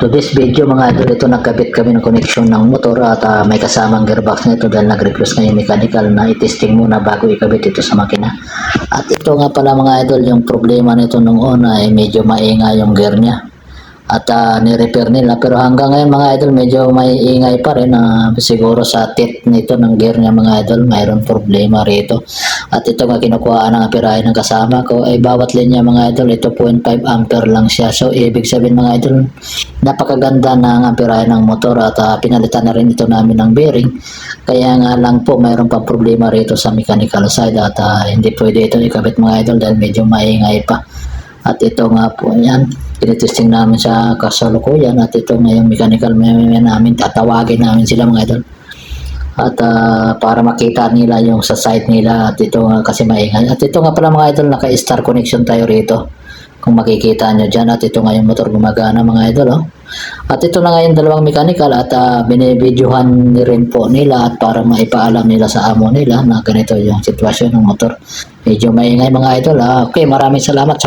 To this video mga idol, ito nagkabit kami ng connection ng motor at may kasamang gearbox nito dahil nag-request nga yung mechanical na i-testing muna bago ikabit ito sa makina. At ito nga pala mga idol, yung problema nito nung una ay medyo maingay yung gear niya. At ni-repair nila, pero hanggang ngayon mga idol medyo may ingay pa rin, siguro sa teeth nito ng gear niya mga idol, mayroon problema rito. At ito nga kinukuhaan ng apirahe ng kasama ko ay bawat linya mga idol, ito 0.5 ampere lang siya. So ibig sabihin mga idol, napakaganda ng apirahe ng motor at pinalitan na rin ito namin ng bearing. Kaya nga lang po mayroon pa problema rito sa mechanical side at hindi pwede ito ikabit mga idol dahil medyo maingay pa. At ito nga po yan, tinitesting namin sa kasalukuyan at ito nga yung mechanical namin, tatawagin namin sila mga idol. At para makita nila yung sa site nila at ito nga kasi maingay. At ito nga pala mga idol, naka-star connection tayo rito. Kung makikita nyo dyan at ito nga yung motor gumagana mga idol. Oh. At ito na nga yung dalawang mechanical at binibidyohan rin po nila at para maipaalam nila sa amo nila na ganito yung sitwasyon ng motor. Medyo maingay mga idol. Okay, maraming salamat.